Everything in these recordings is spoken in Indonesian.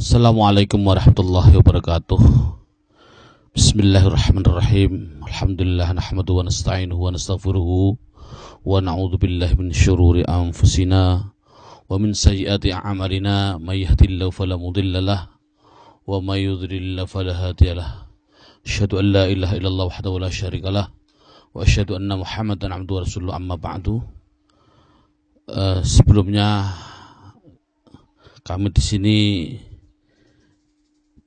Assalamualaikum warahmatullahi wabarakatuh. Bismillahirrahmanirrahim. Alhamdulillah nahmaduhu wa nasta'inuhu wa nastaghfiruhu wa na'udzu billahi min syururi anfusina wa min sayyiati a'malina may yahdihillahu fala mudilla lahu wa may yudlil fala hadiya lahu. Asyhadu an la ilaha illallah wahdahu la syarika lahu wa asyhadu anna Muhammadan 'abduhu wa rasuluhu amma ba'du. Sebelumnya kami di sini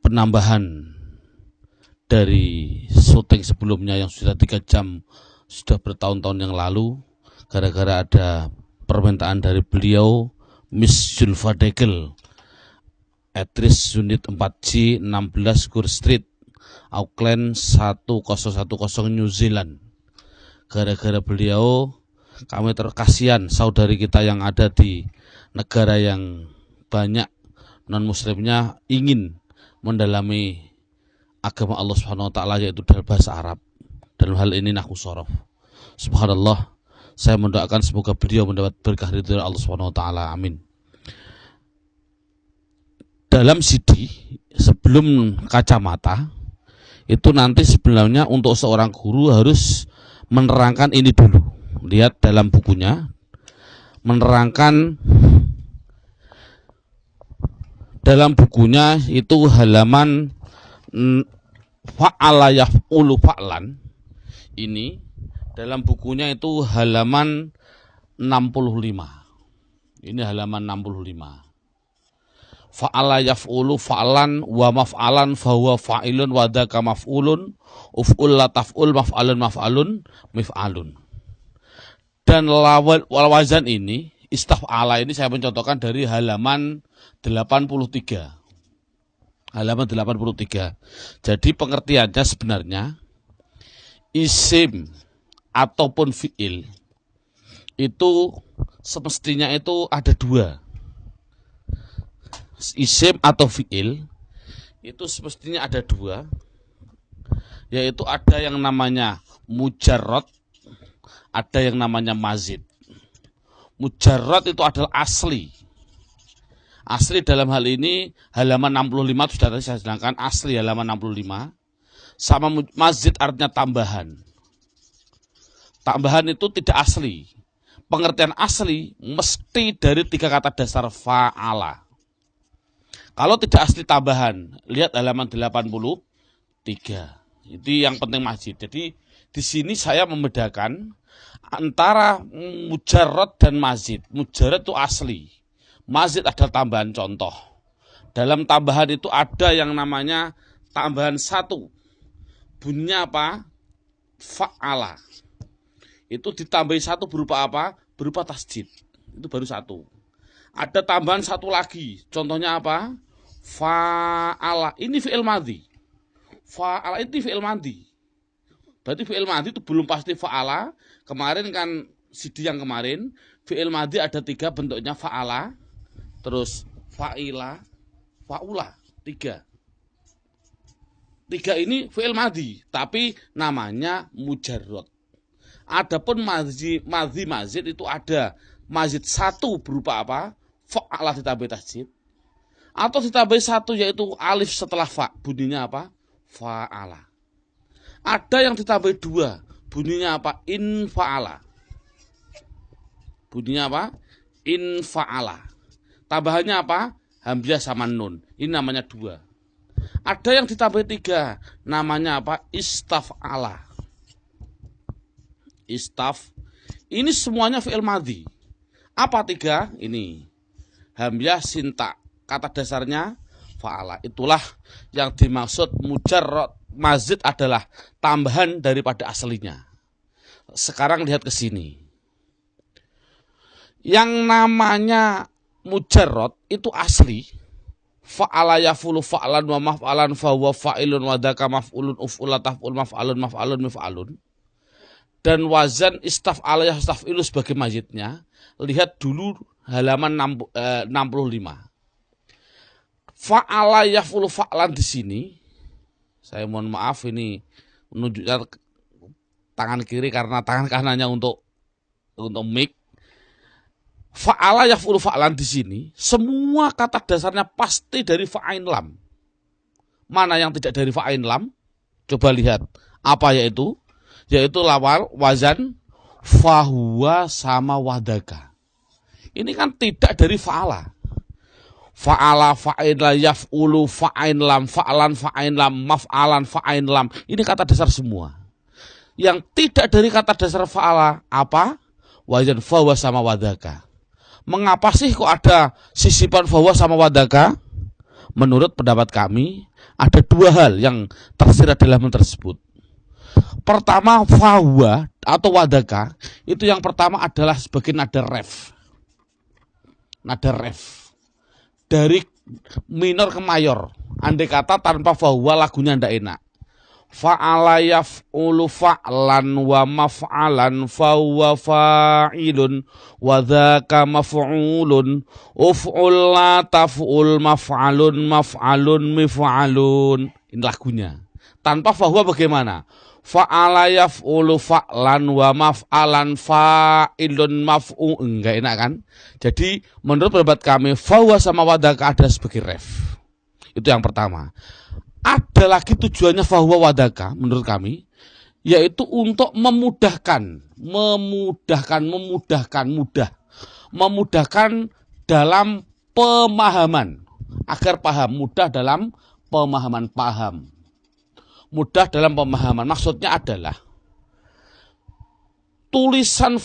penambahan dari syuting sebelumnya yang sudah 3 jam, sudah bertahun-tahun yang lalu, gara-gara ada permintaan dari beliau, Miss Zulfa Degel, aktris unit 4G 16 Gur Street, Auckland 1010 New Zealand. Gara-gara beliau, kami terkasihan saudari kita yang ada di negara yang banyak non-muslimnya ingin mendalami agama Allah Subhanahu wa taala, yaitu dalam bahasa Arab. Dalam hal ini nahwu shorof. Subhanallah, saya mendoakan semoga beliau mendapat berkah ridho Allah Subhanahu wa taala. Amin. Dalam CD sebelum kacamata itu nanti sebenarnya untuk seorang guru harus menerangkan ini dulu. Lihat dalam bukunya, menerangkan dalam bukunya itu halaman fa'ala yaf'ulu fa'lan. Ini dalam bukunya itu halaman 65. Ini halaman 65. Fa'ala yaf'ulu fa'lan wa maf'alan fahuwa fa'ilun wa dzaka maf'ulun uf'ul la taf'ul maf'alun maf'alun mif'alun. Dan wazan ini istaf'ala ini saya mencontohkan dari halaman 83. Halaman 83. Jadi pengertiannya sebenarnya isim ataupun fi'il itu semestinya itu ada 2. Isim atau fi'il itu semestinya ada 2, yaitu ada yang namanya mujarrad, ada yang namanya mazid. Mujarrad itu adalah asli. Asli dalam hal ini halaman 65 itu sudah saya sedangkan asli halaman 65. Sama mazid artinya tambahan. Tambahan itu tidak asli. Pengertian asli mesti dari 3 kata dasar fa'ala. Kalau tidak asli tambahan, lihat halaman 83. Itu yang penting mazid. Jadi di sini saya membedakan antara mujarrad dan mazid. Mujarrad itu asli. Mazid adalah tambahan contoh. Dalam tambahan itu ada yang namanya tambahan 1. Bunyinya apa? Fa'ala. Itu ditambahi 1 berupa apa? Berupa tasjid. Itu baru 1. Ada tambahan 1 lagi. Contohnya apa? Fa'ala. Ini fi'il madhi. Fa'ala itu fi'il madhi. Berarti fi'il madhi itu belum pasti fa'ala. Kemarin kan CD yang kemarin, fi'il madhi ada 3 bentuknya, fa'ala, terus fa'ila, fa'ula, 3. 3 ini fi'il madhi, tapi namanya mujarrad. Adapun mazid itu ada mazid 1 berupa apa? Fa'ala ditambah tasjid. Atau ditambah 1 yaitu alif setelah fa, bunyinya apa? Fa'ala. Ada yang ditambah 2, bunyinya apa? In fa'ala. Bunyinya apa? In fa'ala. Tambahannya apa? Hamzah sama nun. Ini namanya 2. Ada yang ditambah 3. Namanya apa? Istaf'ala. Istaf. Ini semuanya fi'il madhi. Apa 3? Ini. Hamzah sinta. Kata dasarnya fa'ala. Itulah yang dimaksud mujarrad. Mazid adalah tambahan daripada aslinya. Sekarang lihat ke sini. Yang namanya mujarrad itu asli. Fa'ala yafulu fa'lan wa maf'alan fahuwa fa'ilun wa dzaka maf'ulun uf'ula taf'ul maf'alun maf'alun mif'alun. Dan wazan istaf'ala yastaf'ilu sebagai mazidnya. Lihat dulu halaman 65. Fa'ala yafulu fa'lan di sini. Saya mohon maaf ini menunjukkan tangan kiri karena tangan kanannya untuk mic. Fa'ala yaf'ulu fa'lan di sini, semua kata dasarnya pasti dari fa'ain lam. Mana yang tidak dari fa'ain lam? Coba lihat. Apa yaitu? Yaitu lawal, wazan, fahuwa sama wadaka. Ini kan tidak dari fa'ala. Fa'ala, fa'in la, yaf'ulu, fa'ain lam, fa'lan, fa'ain lam, maf'alan, fa'ain lam. Ini kata dasar semua. Yang tidak dari kata dasar fa'ala, apa? Wazan, fahuwa sama wadaka. Mengapa sih kok ada sisipan fahuwa sama wadaka? Menurut pendapat kami, ada dua hal yang tersirat dalam tersebut. Pertama, fahuwa atau wadaka, itu yang pertama adalah sebagai nada ref. Nada ref. Dari minor ke mayor. Andai kata tanpa fahuwa lagunya ndak enak. Fa'ala yaf'ulu fa'lan wa maf'alan fahuwa fa'ilun wa dzaka maf'ulun uf'ul la taf'ul maf'alun maf'alun mif'alun. Ini lagunya. Tanpa fahuwa bagaimana? Fa'ala yaf'ulu fa'lan wa maf'alan fa'ilun maf'u. Enggak enak kan? Jadi menurut pendapat kami fahuwa sama wadaka ada sebagai ref. Itu yang pertama. Ada lagi tujuannya fahuwa wadaka menurut kami, yaitu untuk memudahkan dalam pemahaman, agar paham, mudah dalam pemahaman, paham. Mudah dalam pemahaman. Maksudnya adalah tulisan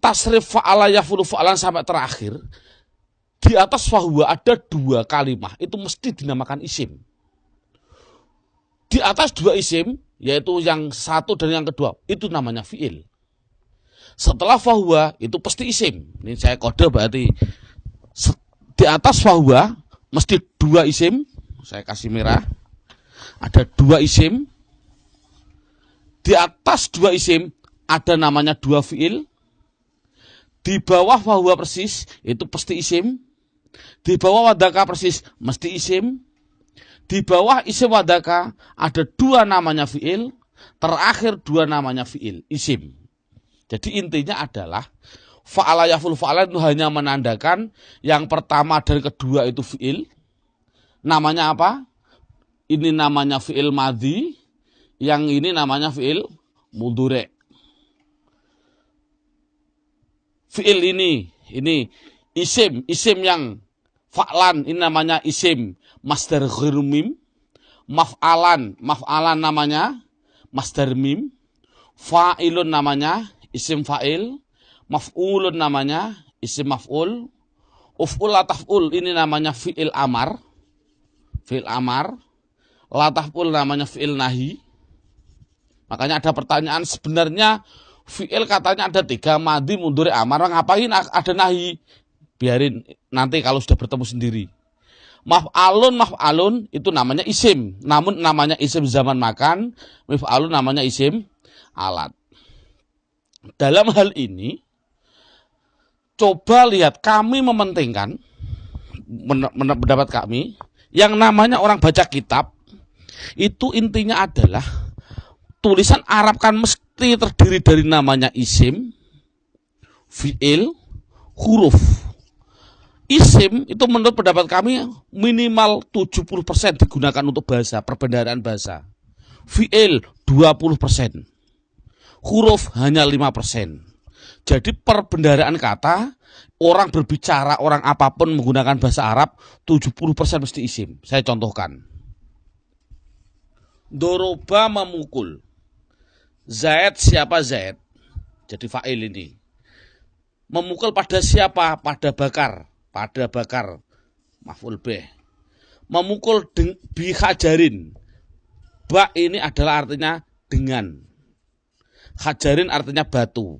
tasrif fa'ala yaf'ulu fa'lan sampai terakhir, di atas fahuwa ada dua kalimah, itu mesti dinamakan isim. Di atas dua isim, yaitu yang satu dan yang kedua, itu namanya fi'il. Setelah fahuwa, itu pasti isim. Ini saya kode berarti. Di atas fahuwa, mesti dua isim. Saya kasih merah. Ada dua isim. Di atas dua isim, ada namanya dua fi'il. Di bawah fahuwa persis, itu pasti isim. Di bawah wadaka persis, mesti isim. Di bawah isim wadaka ada dua namanya fi'il, terakhir dua namanya fi'il, isim. Jadi intinya adalah fa'ala yaf'ulu fa'lan itu hanya menandakan yang pertama dan kedua itu fi'il. Namanya apa? Ini namanya fi'il madhi, yang ini namanya fi'il mudhari'. Fi'il ini isim yang fa'lan ini namanya isim masdar ghairu mim, maf'alan namanya masdar mim, fa'ilun namanya isim fa'il, maf'ulun namanya isim maf'ul, uf'ul la taf'ul ini namanya fi'il amar, la taf'ul namanya fi'il nahi. Makanya ada pertanyaan, sebenarnya fi'il katanya ada tiga, madhi, mudhari, amar, ngapain ada nahi? Biarin nanti kalau sudah bertemu sendiri. Maf'alun itu namanya isim, namun namanya isim zaman makan. Maf'alun namanya isim alat. Dalam hal ini, coba lihat, kami mementingkan, pendapat kami, yang namanya orang baca kitab, itu intinya adalah tulisan Arab kan mesti terdiri dari namanya isim, fi'il, huruf. Isim itu menurut pendapat kami minimal 70% digunakan untuk bahasa, perbendaharaan bahasa. Fi'il 20%. Huruf hanya 5%. Jadi perbendaharaan kata, orang berbicara, orang apapun menggunakan bahasa Arab, 70% mesti isim. Saya contohkan. Doroba memukul. Zaid, siapa Zaid? Jadi fa'il ini. Memukul pada siapa? Pada bakar. Maf'ul bih. Memukul bi hajarin. Ba ini adalah artinya dengan. Hajarin artinya batu.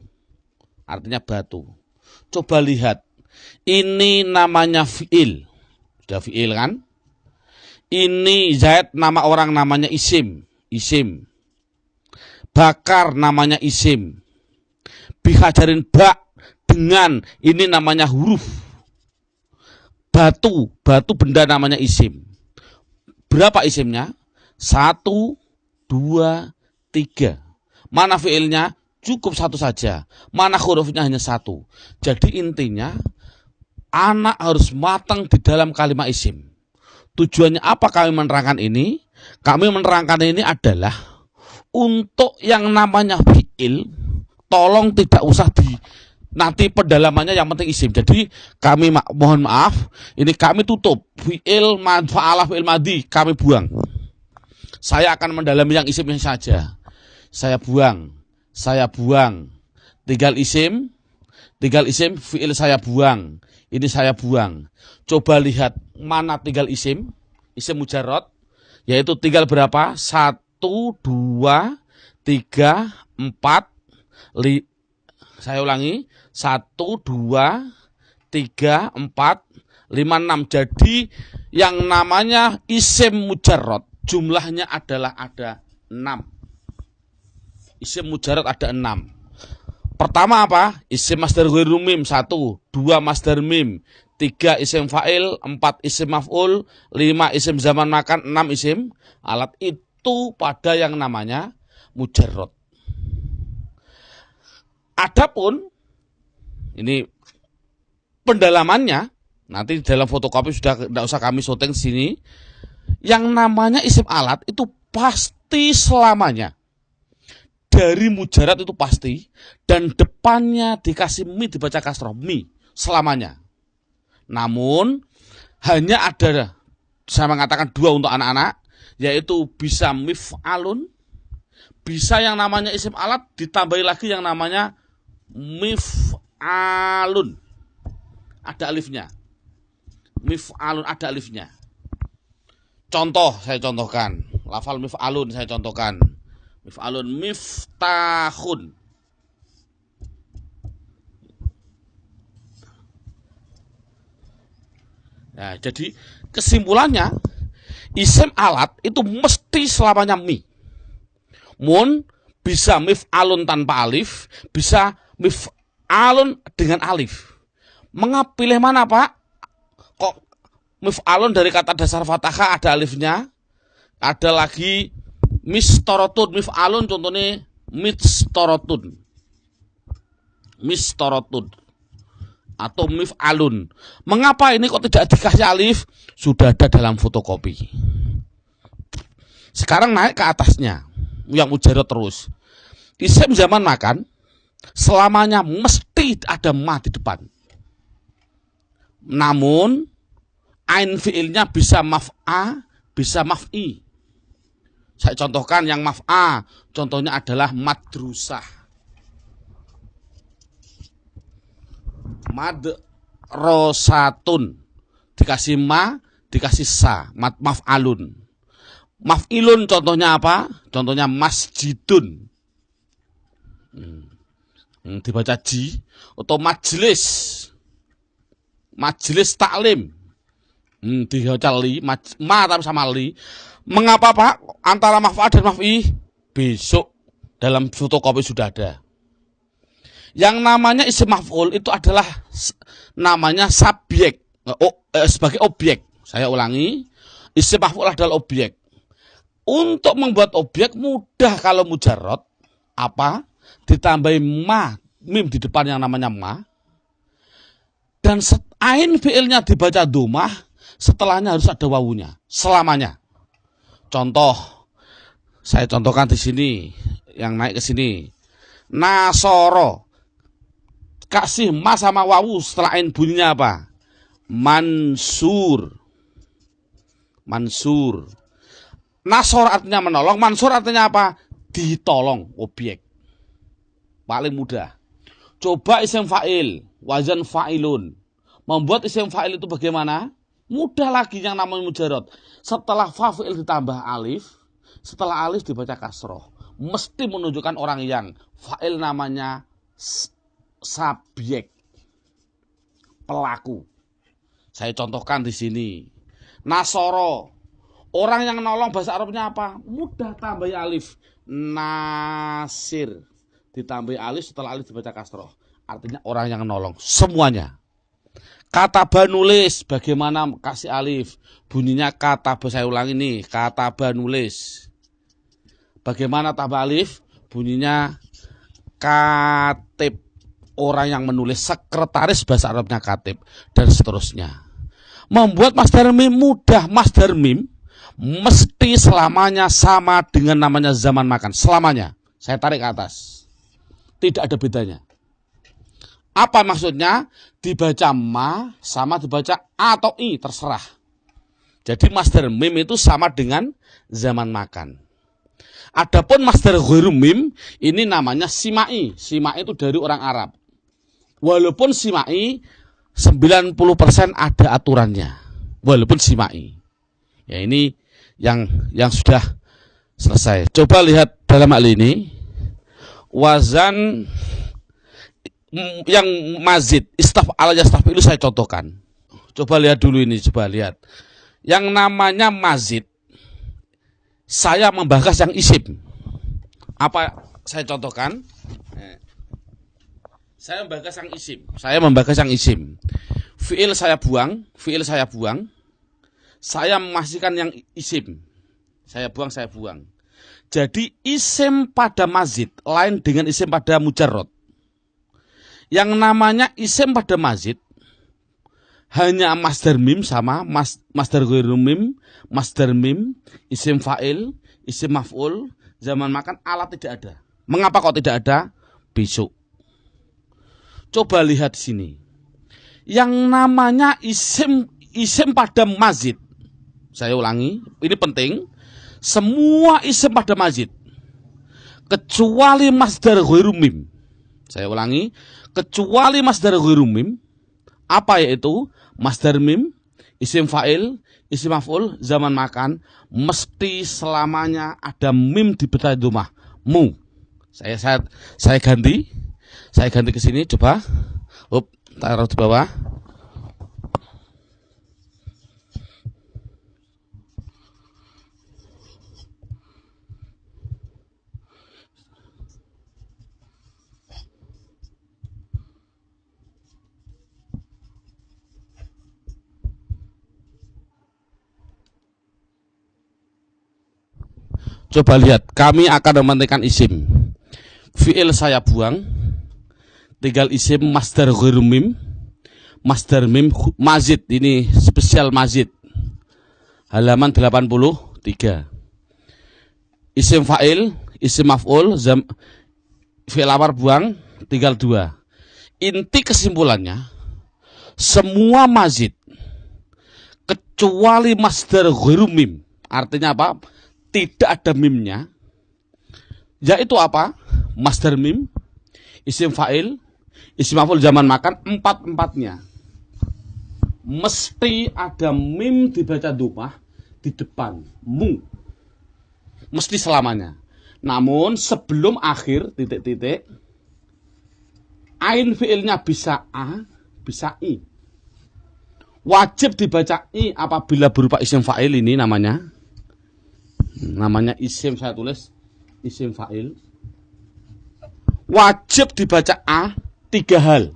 Coba lihat. Ini namanya fi'il. Sudah fi'il kan? Ini Zaid nama orang namanya isim. Bakar namanya isim. Bi hajarin ba dengan, ini namanya huruf. Batu benda namanya isim. Berapa isimnya? 1, 2, 3. Mana fiilnya? Cukup satu saja. Mana hurufnya? Hanya satu. Jadi intinya Anak harus matang di dalam kalimat isim. Tujuannya apa kami menerangkan ini? Kami menerangkan ini adalah untuk yang namanya fi'il, tolong tidak usah nanti pendalamannya yang penting isim. Jadi kami mohon maaf, ini kami tutup. Fi'il, fa'alah, fi'il madi, kami buang. Saya akan mendalami yang isimnya saja. Saya buang. Tinggal isim, fi'il saya buang. Ini saya buang. Coba lihat mana tinggal isim mujarrad, yaitu tinggal berapa? 1, 2, 3, 4, saya ulangi, 1, 2, 3, 4, 5, 6. Jadi yang namanya isim mujarrad jumlahnya adalah ada 6. Isim mujarrad ada 6. Pertama apa? Isim masdar ghairu mim 1, 2 masdar mim, 3 isim fa'il, 4 isim maf'ul, 5 isim zaman makan, 6 isim alat. Itu pada yang namanya mujarrad. Adapun ini pendalamannya nanti dalam fotokopi sudah tidak usah kami syuting di sini. Yang namanya isim alat itu pasti selamanya dari mujarrad itu pasti, dan depannya dikasih mi dibaca kasroh, mi selamanya. Namun hanya ada, saya mengatakan 2 untuk anak-anak, yaitu bisa mif'alun, bisa yang namanya isim alat ditambahi lagi yang namanya mif'alun, ada alifnya. Mif'alun ada alifnya. Contoh saya contohkan, lafal mif'alun saya contohkan. Mif'alun miftahun. Nah, jadi kesimpulannya isim alat itu mesti selamanya mi. Mun bisa mif'alun tanpa alif, bisa mif'alun dengan alif. Mengapa pilih mana, Pak? Kok mif'alun dari kata dasar fathah ada alifnya? Ada lagi mistorotun, mif'alun contohnya mistorotun atau mif'alun. Mengapa ini kok tidak dikasih alif? Sudah ada dalam fotokopi. Sekarang naik ke atasnya yang mujarrad terus. Isim zaman makan selamanya mesti ada ma di depan. Namun ain fi'ilnya bisa maf'a, bisa maf'i. Saya contohkan yang maf'a, contohnya adalah madrusah. Madrosatun, dikasih ma, dikasih sa, maf'alun. Maf'ilun contohnya apa? Contohnya masjidun. Dibaca ji, atau majlis. Majlis taklim. Dibaca li, ma tapi sama li. Mengapa, Pak? Antara maf'al dan maf'i? Besok dalam fotokopi sudah ada. Yang namanya isim maf'ul itu adalah namanya subjek, sebagai objek. Saya ulangi, isim maf'ul adalah objek. Untuk membuat objek mudah kalau mujarrad, apa? Ditambahi ma, mim di depan yang namanya ma. Dan ain fi'ilnya dibaca domah, setelahnya harus ada wawunya selamanya. Contoh, saya contohkan di sini, yang naik ke sini. Nasoro, kasih ma sama wawu setelah ain bunyinya apa? Mansur. Nasor artinya menolong, mansur artinya apa? Ditolong, objek. Paling mudah. Coba isim fa'il, wazan fa'ilun. Membuat isim fa'il itu bagaimana? Mudah lagi yang namanya mujarrad. Setelah fa'il ditambah alif, setelah alif dibaca kasroh. Mesti menunjukkan orang yang fa'il namanya subjek, pelaku. Saya contohkan di sini. Nasoro, orang yang nolong bahasa Arabnya apa? Mudah, tambah alif. Nasir, ditambah alif, setelah alif dibaca kasroh. Artinya orang yang nolong, semuanya. Kataba nulis, bagaimana kasih alif? Bunyinya kataba, saya ulangi nih, kataba nulis. Bagaimana tambah alif? Bunyinya katib. orang yang menulis, sekretaris bahasa Arabnya katib, dan seterusnya. Membuat masdar mim mudah. Masdar mim mesti selamanya sama dengan namanya zaman makan. Selamanya. Saya tarik ke atas. Tidak ada bedanya. Apa maksudnya? Dibaca ma sama dibaca a atau i, terserah. Jadi masdar mim itu sama dengan zaman makan. Adapun masdar ghairu mim ini namanya simai. Simai itu dari orang Arab. Walaupun simai 90% ada aturannya. Walaupun simai. Ya ini yang sudah selesai. Coba lihat dalam hal ini. Wazan yang mazid, istaf'ala yastaf'ilu saya contohkan. Coba lihat dulu ini, coba lihat. Yang namanya mazid, saya membahas yang isim. Apa saya contohkan? Saya membahas yang isim. Saya membahas yang isim. Fi'il saya buang, fi'il saya buang. Saya memasihkan yang isim. Saya buang, saya buang. Jadi isim pada mazid lain dengan isim pada mujarrad. Yang namanya isim pada mazid hanya masdar mim sama masdar ghairu mim, masdar mim, isim fa'il, isim maf'ul, zaman makan, alat tidak ada. Mengapa kok tidak ada? Besok. Coba lihat sini. Yang namanya isim pada mazid. Saya ulangi, ini penting. Semua isim pada mazid kecuali masdar ghairu mim. Saya ulangi, kecuali masdar ghairu mim. Apa yaitu? Masdar mim, isim fa'il, isim maf'ul, zaman makan, mesti selamanya ada mim di betah domah. Mu. Saya ganti. Saya ganti ke sini, coba. Taruh di bawah. Coba lihat, kami akan mementingkan isim. Fi'il saya buang, tinggal isim masdar ghairu mim. Masdar mim mazid, ini spesial mazid. Halaman 83. Isim fa'il, isim maf'ul, fi'il amar buang, tinggal 2. Inti kesimpulannya, semua mazid kecuali masdar ghairu mim. Artinya apa? Tidak ada mimnya, yaitu apa? Masdar mim, isim fa'il, isim maf'ul, zaman makan, empat-empatnya mesti ada mim dibaca domah di depan, mu, mesti selamanya. Namun sebelum akhir titik-titik, ain fi'ilnya bisa a, bisa i. Wajib dibaca i apabila berupa isim fa'il, ini namanya isim, saya tulis isim fa'il. Wajib dibaca a 3 hal.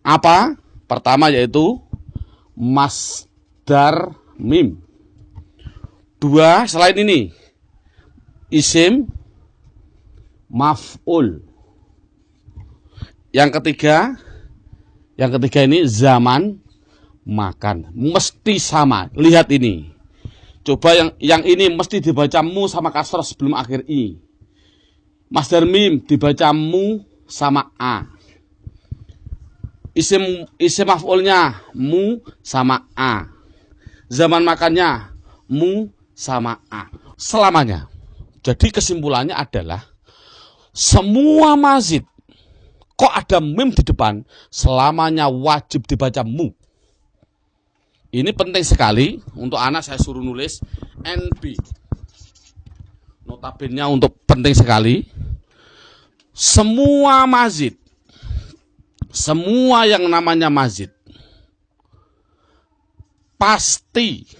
Apa? Pertama yaitu masdar mim. 2, selain ini isim maf'ul. Yang ketiga ini zaman makan. Mesti sama. Lihat ini. Coba yang ini mesti dibaca mu sama kasrah sebelum akhir i. Masdar mim dibaca mu sama a. Isim maf'ulnya mu sama a. Zaman makannya mu sama a. Selamanya. Jadi kesimpulannya adalah semua mazid kok ada mim di depan, selamanya wajib dibaca mu. Ini penting sekali untuk anak, saya suruh nulis NB. Notabene untuk penting sekali. Semua mazid, semua yang namanya mazid pasti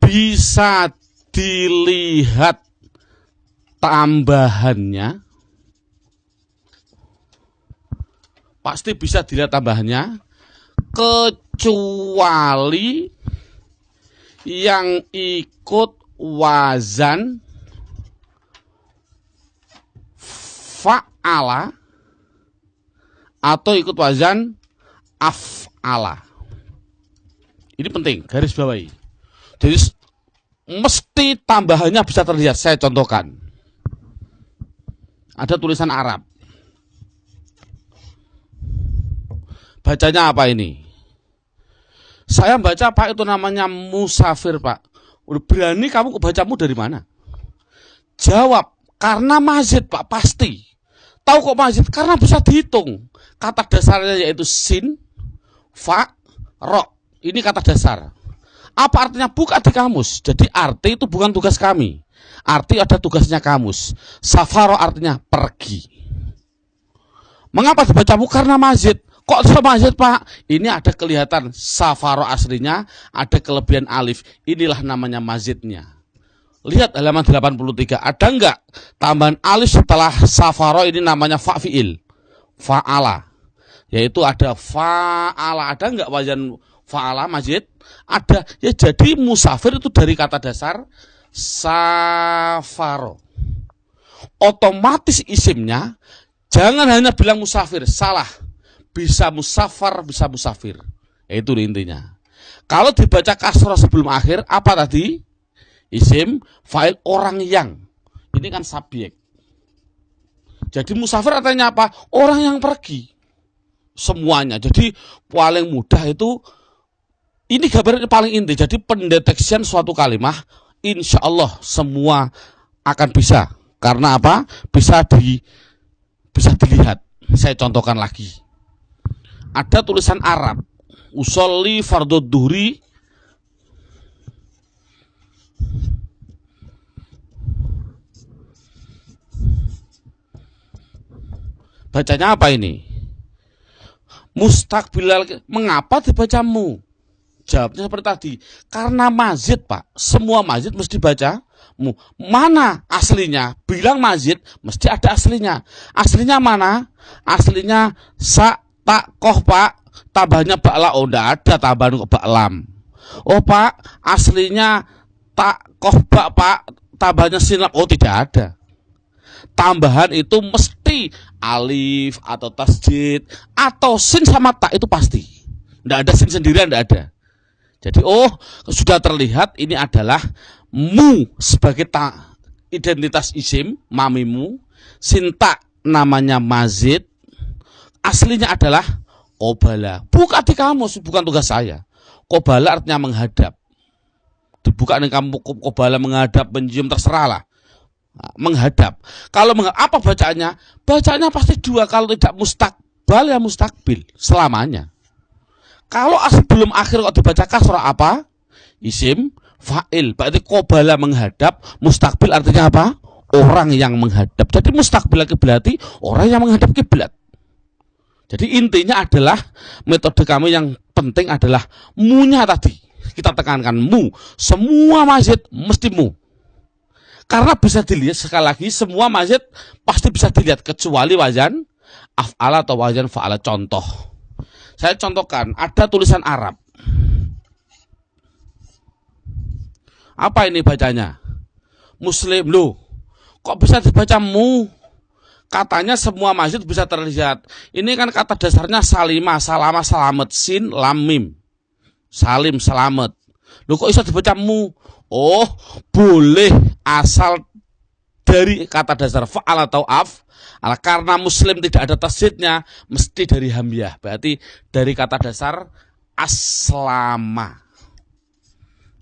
bisa dilihat tambahannya. Pasti bisa dilihat tambahannya, kecuali yang ikut wazan fa'ala atau ikut wazan af'ala. Ini penting, garis bawahi. Jadi mesti tambahannya bisa terlihat. Saya contohkan. Ada tulisan Arab. Bacanya apa ini? Saya baca, Pak, itu namanya musafir, Pak. Udah berani kamu bacamu dari mana? Jawab, karena mazid, Pak, pasti. Tahu kok mazid? Karena bisa dihitung. Kata dasarnya yaitu sin, fa, ro. Ini kata dasar. Apa artinya? Buka di kamus. Jadi arti itu bukan tugas kami. Arti ada tugasnya kamus. Safaro artinya pergi. Mengapa dibacamu? Karena mazid. Kok sama mazid, Pak? Ini ada kelihatan safaro aslinya, ada kelebihan alif. Inilah namanya mazidnya. Lihat halaman 83. Ada enggak tambahan alif setelah safaro? Ini namanya fa'fi'il. Fa'ala. Yaitu ada fa'ala. Ada enggak wazan fa'ala mazid? Ada. Ya, jadi musafir itu dari kata dasar safaro. Otomatis isimnya jangan hanya bilang musafir, salah. Bisa musafar, bisa musafir. Itu intinya. Kalau dibaca kasroh sebelum akhir, apa tadi? Isim, fa'il, orang yang. Ini kan subjek. Jadi musafir artinya apa? Orang yang pergi. Semuanya. Jadi paling mudah itu, ini gambarnya paling inti. Jadi pendeteksian suatu kalimah, insya Allah semua akan bisa. Karena apa? Bisa dilihat. Saya contohkan lagi. Ada tulisan Arab, usolli fardhu dhuhri, bacanya apa ini? Mustaqbilal. Mengapa dibacamu? Jawabnya seperti tadi, karena mazid, Pak. Semua mazid mesti baca mu. Mana aslinya? Bilang mazid mesti ada aslinya. Aslinya mana? Aslinya sa, tak, koh, Pak. Tambahnya bakla. Oh, enggak ada tambahan kok baklam. Oh, Pak, aslinya tak, koh, bak, Pak. Tambahnya sinap. Oh, tidak ada. Tambahan itu mesti alif atau tasjid atau sin sama tak, itu pasti. Enggak ada sin sendirian, enggak ada. Jadi, oh, sudah terlihat ini adalah mu sebagai identitas isim, mamimu. Sinta namanya mazid. Aslinya adalah qobala. Buka di kamus, bukan tugas saya. Qobala artinya menghadap. Dibuka nih kamu, qobala menghadap, mencium, terserahlah. Menghadap. Kalau apa bacaannya? Bacaannya pasti dua. Kalau tidak mustaqbal ya mustaqbil selamanya. Kalau sebelum akhir kok dibaca kasrah apa? Isim fa'il. Berarti qobala menghadap, mustaqbil artinya apa? Orang yang menghadap. Jadi mustaqbil berarti orang yang menghadap kiblat. Jadi intinya adalah metode kami yang penting adalah mu-nya tadi. Kita tekankan mu. Semua mazid mesti mu. Karena bisa dilihat sekali lagi semua mazid pasti bisa dilihat kecuali wazan af'ala atau wazan fa'ala. Contoh. Saya contohkan, ada tulisan Arab. Apa ini bacanya? Muslim. Loh, kok bisa dibaca mu? Katanya semua masjid bisa terlihat. Ini kan kata dasarnya salimah, salama, selamat, sin, lam, mim. Salim, selamat. Loh, kok bisa dibaca mu? Oh, boleh asal dari kata dasar fa'al atau af. Karena muslim tidak ada tasjidnya, mesti dari hamzah. Berarti dari kata dasar aslama.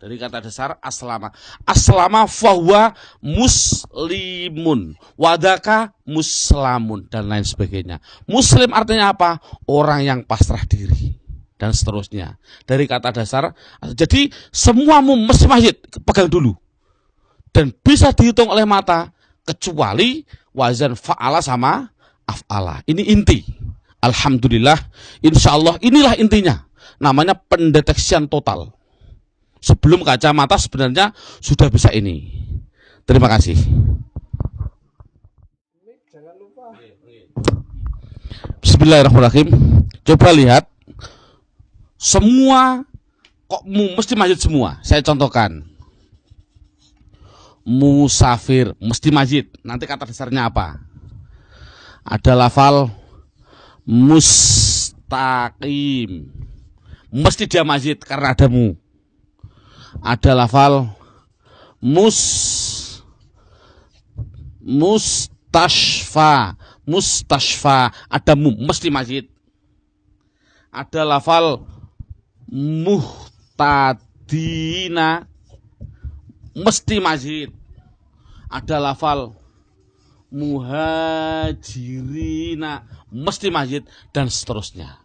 Dari kata dasar aslama. Aslama fahuwa muslimun. Wadaka muslamun. Dan lain sebagainya. Muslim artinya apa? Orang yang pasrah diri. Dan seterusnya. Dari kata dasar. Jadi semua mesti masjid. Pegang dulu. Dan bisa dihitung oleh mata. Kecuali wazan fa'ala sama af'ala. Ini inti. Alhamdulillah. Insya Allah inilah intinya. Namanya pendeteksian total. Sebelum kacamata sebenarnya sudah bisa ini. Terima kasih. Bismillahirrahmanirrahim. Coba lihat. Semua kok mesti masjid semua. Saya contohkan. Musafir mesti masjid. Nanti kata dasarnya apa? Ada lafal mustaqim. Mesti dia mazid karena ada mu. Ada lafal mustashfa, ada mu, mesti mazid. Ada lafal muhtadina, mesti mazid. Ada lafal muhajirina, mesti mazid, dan seterusnya.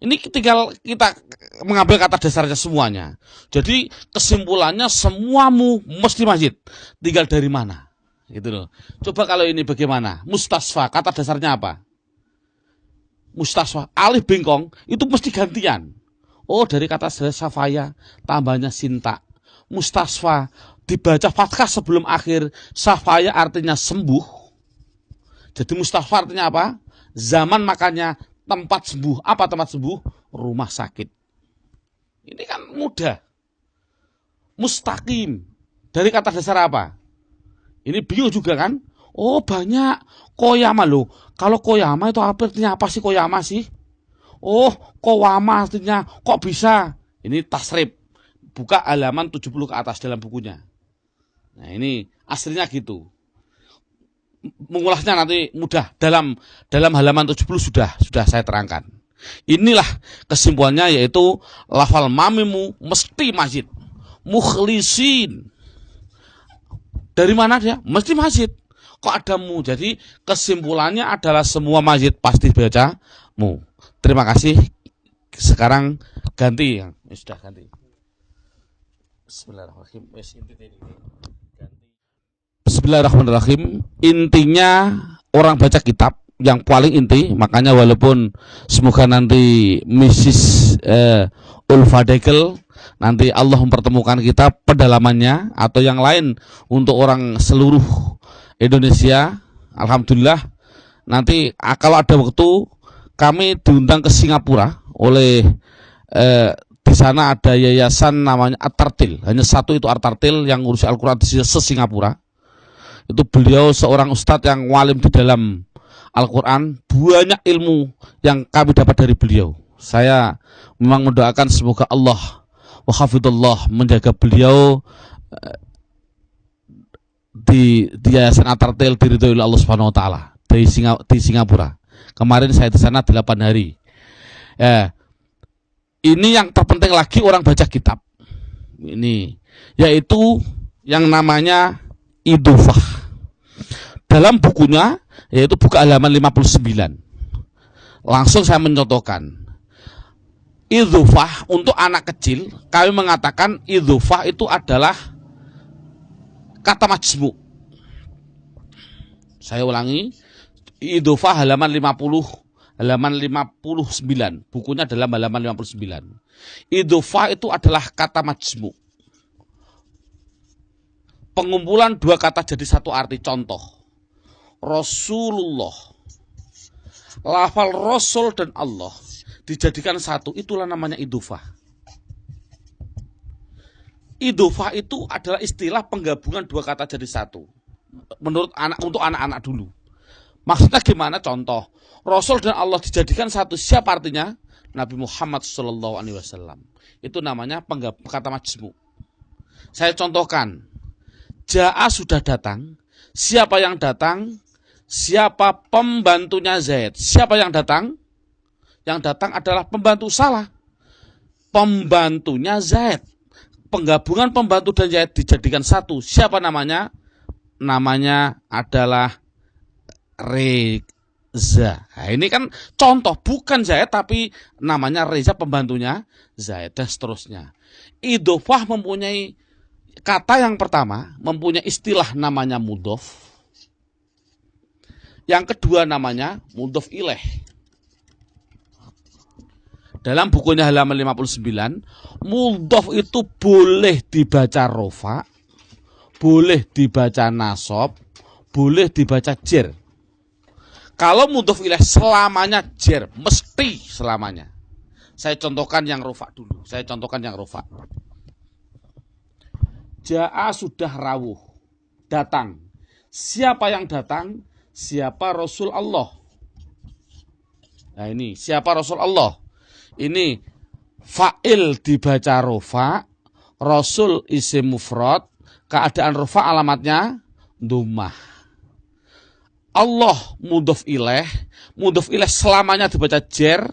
Ini tinggal kita mengambil kata dasarnya semuanya. Jadi kesimpulannya semuamu mesti mazid. Tinggal dari mana? Gitu loh. Coba kalau ini bagaimana? Mustasfa, kata dasarnya apa? Mustasfa, alif bengkong, itu mesti gantian. Oh, dari kata safaya, tambahnya sinta. Mustasfa, dibaca fathah sebelum akhir. Safaya artinya sembuh. Jadi mustasfa artinya apa? Zaman makanya tempat sembuh. Apa tempat sembuh? Rumah sakit. Ini kan mudah. Mustaqim, dari kata dasar apa? Ini bingung juga kan? Oh, banyak. Koyama loh. Kalau koyama itu artinya apa sih koyama sih? Oh, kowama artinya kok bisa? Ini tasrif. Buka halaman 70 ke atas dalam bukunya. Nah, ini aslinya gitu. Mengulasnya nanti mudah, dalam halaman 70 sudah saya terangkan. Inilah kesimpulannya, yaitu lafal mamimu mesti mazid. Mukhlisin, dari mana dia? Mesti mazid. Kok ada mu? Jadi kesimpulannya adalah semua mazid pasti baca mu. Terima kasih. Sekarang ganti yang sudah ganti. Bismillahirrahmanirrahim. Bismillahirrahmanirrahim. Intinya orang baca kitab yang paling inti, makanya walaupun semoga nanti Mrs. Ulfa Dekel nanti Allah mempertemukan kita pendalamannya atau yang lain untuk orang seluruh Indonesia. Alhamdulillah nanti kalau ada waktu kami diundang ke Singapura oleh di sana ada yayasan namanya At-Tartil. Hanya satu itu At-Tartil yang ngurusi Al-Quran di Singapura. Itu beliau seorang ustadz yang walim di dalam Al-Quran. Banyak ilmu yang kami dapat dari beliau. Saya memang mendoakan semoga Allah wa hafidhullah menjaga beliau di yayasan At-Tartil diridhoi oleh Allah Subhanahu wa taala di Singapura. Kemarin saya di sana 8 hari. Ini yang terpenting lagi orang baca kitab. Ini yaitu yang namanya idufah. Dalam bukunya, yaitu buku halaman 59. Langsung saya mencontohkan. Idufah untuk anak kecil, kami mengatakan idufah itu adalah kata majmu. Saya ulangi, idufah halaman 59. Bukunya dalam halaman 59. Idufah itu adalah kata majmu. Pengumpulan dua kata jadi satu arti. Contoh, Rasulullah, lafal Rasul dan Allah dijadikan satu, itulah namanya idufah. Idufah itu adalah istilah penggabungan dua kata jadi satu. Menurut untuk anak-anak dulu. Maksudnya gimana? Contoh, Rasul dan Allah dijadikan satu, siapa artinya? Nabi Muhammad SAW. Itu namanya kata majmu. Saya contohkan, Ja'a sudah datang. Siapa yang datang? Siapa pembantunya Zaid? Siapa yang datang? Yang datang adalah pembantu, salah. Pembantunya Zaid. Penggabungan pembantu dan Zaid dijadikan satu. Siapa namanya? Namanya adalah Reza. Nah, ini kan contoh, bukan Zaid tapi namanya Reza, pembantunya Zaid, dan seterusnya. Idofah mempunyai kata yang pertama, mempunyai istilah namanya mudhof. Yang kedua namanya mudhof ilaih. Dalam bukunya halaman 59, mudhof itu boleh dibaca rofa, boleh dibaca nasab, boleh dibaca jer. Kalau mudhof ilaih selamanya jer, mesti selamanya. Saya contohkan yang rofa dulu. Ja'a sudah rawuh, datang. Siapa yang datang? Siapa Rasul Allah? Nah ini siapa Rasul Allah? Ini fa'il dibaca rofa, Rasul isim mufrad, keadaan rofa alamatnya dhammah. Allah mudhof ilaih selamanya dibaca jer.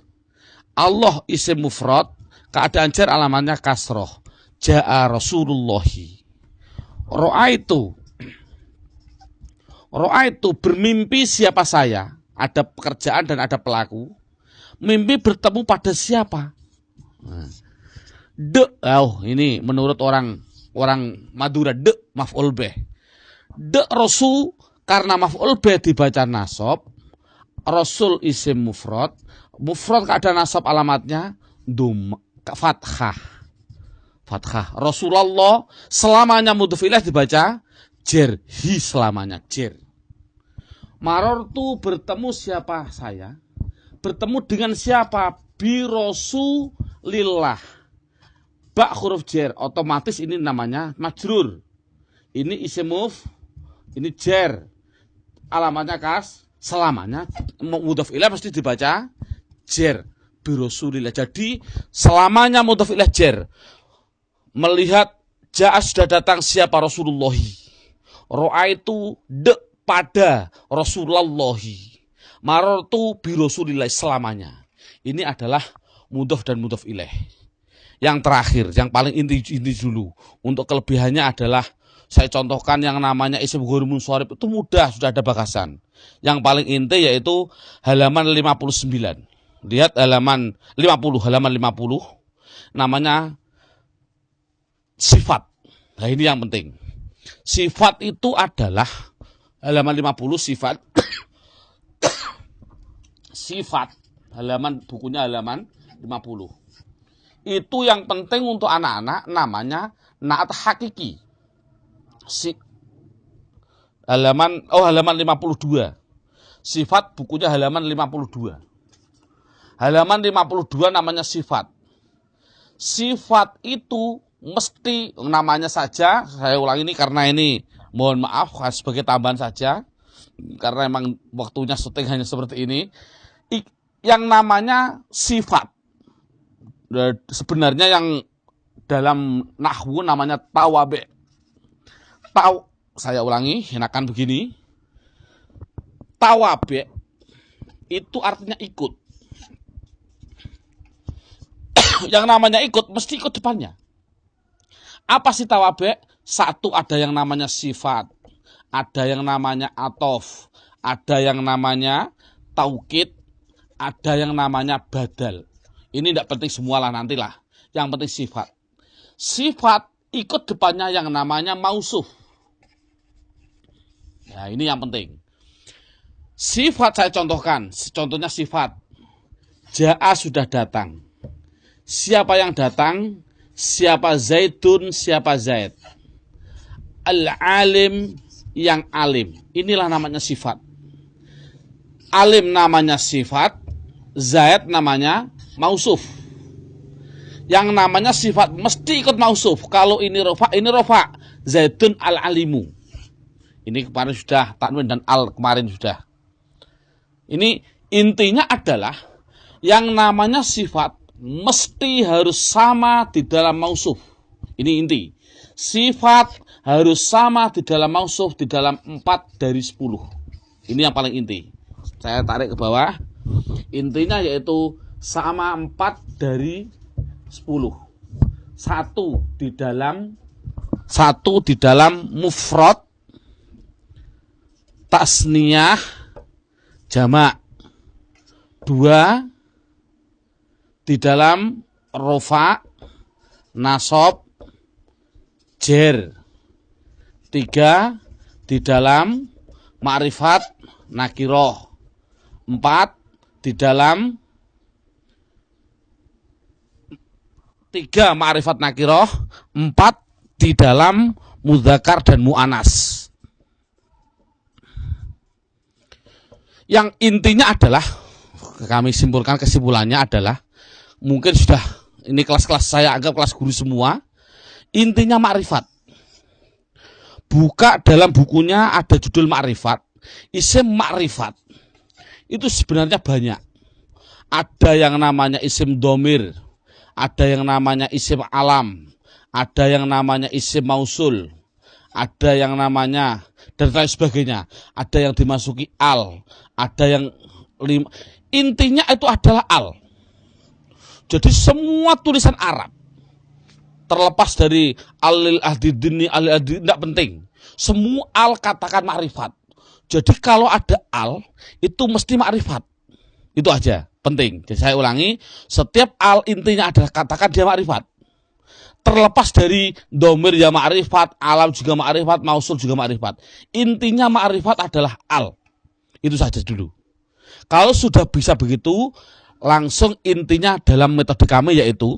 Allah isim mufrad, keadaan jer alamatnya kasroh. Ja'a Rasulullahi. Ro'aitu bermimpi siapa saya. Ada pekerjaan dan ada pelaku. Mimpi bertemu pada siapa? Ini menurut orang Madura, maf'ul bih. Rasul karena maf'ul bih dibaca nasab, Rasul isim mufrad keadaan nasab alamatnya fathah. Rasulullah selamanya mudhof ilaih dibaca jer, selamanya jer. Marortu bertemu siapa saya? Bertemu dengan siapa? Bi Rasulillah. Ba huruf jer, otomatis ini namanya majrur. Ini isim ini jer. Alamatnya selamanya mudhof ilaih mesti dibaca jer. Bi Rasulillah. Jadi selamanya mudhof ilaih jer. Melihat ja'a sudah datang siapa Rasulullahi. Ro'aitu pada Rasulullahi. Marortu bi Rasulillah selamanya. Ini adalah mudhof dan mudhof ilaih. Yang terakhir, yang paling inti dulu. Untuk kelebihannya adalah saya contohkan yang namanya isim ghairul munsharif itu mudah, sudah ada bakasan. Yang paling inti yaitu halaman 59. Lihat halaman 50 namanya sifat. Nah ini yang penting. Sifat itu adalah halaman 50 sifat. Sifat halaman bukunya halaman 50. Itu yang penting untuk anak-anak namanya naat hakiki. Halaman 52. Sifat bukunya halaman 52. Halaman 52 namanya sifat. Sifat itu mesti namanya saja, saya ulang ini karena ini mohon maaf sebagai tambahan saja, karena emang waktunya syuting hanya seperti ini. Yang namanya sifat sebenarnya yang dalam nahwu namanya tawabe. Saya ulangi, enakan begini. Tawabe itu artinya ikut. Yang namanya ikut mesti ikut depannya. Apa sih tawabe? Satu, ada yang namanya sifat, ada yang namanya atof, ada yang namanya taukid, ada yang namanya badal. Ini tidak penting semualah nantilah. Yang penting sifat. Sifat ikut depannya yang namanya mausuf. Nah ini yang penting. Sifat saya contohkan. Contohnya sifat. Ja'a sudah datang. Siapa yang datang? Siapa Zaidun, siapa Zaid. Al-alim, yang alim. Inilah namanya sifat. Alim namanya sifat. Zaid namanya mausuf. Yang namanya sifat mesti ikut mausuf. Kalau ini rofa. Zaidun al-alimu. Ini kemarin sudah, tanwin dan al kemarin sudah. Ini intinya adalah yang namanya sifat mesti harus sama di dalam mausuf. Ini inti. Sifat harus sama di dalam mausuf di dalam 4 dari 10. Ini yang paling inti. Saya tarik ke bawah. Intinya yaitu sama 4 dari 10. Satu di dalam mufrad, tasniyah, jamak. 2 di dalam rofa, nasab, jer. 3 di dalam ma'rifat, nakiroh. 4 di dalam 3 ma'rifat nakiroh, 4 di dalam mudzakkar dan mu'anas. Yang intinya adalah, kami simpulkan kesimpulannya adalah, mungkin sudah, ini kelas-kelas saya anggap kelas guru semua, intinya ma'rifat. Buka dalam bukunya ada judul ma'rifat, isim ma'rifat. Itu sebenarnya banyak. Ada yang namanya isim domir, ada yang namanya isim alam, ada yang namanya isim mausul, ada yang namanya dan lain sebagainya. Ada yang dimasuki al, ada yang intinya itu adalah al. Jadi semua tulisan Arab, terlepas dari alil ahdidini, alil ahdidini, tidak penting. Semua al katakan ma'rifat. Jadi kalau ada al, itu mesti ma'rifat. Itu aja, penting. Jadi saya ulangi, setiap al intinya adalah katakan dia ma'rifat. Terlepas dari domir ya ma'rifat, alam juga ma'rifat, mausul juga ma'rifat. Intinya ma'rifat adalah al. Itu saja dulu. Kalau sudah bisa begitu, langsung intinya dalam metode kami yaitu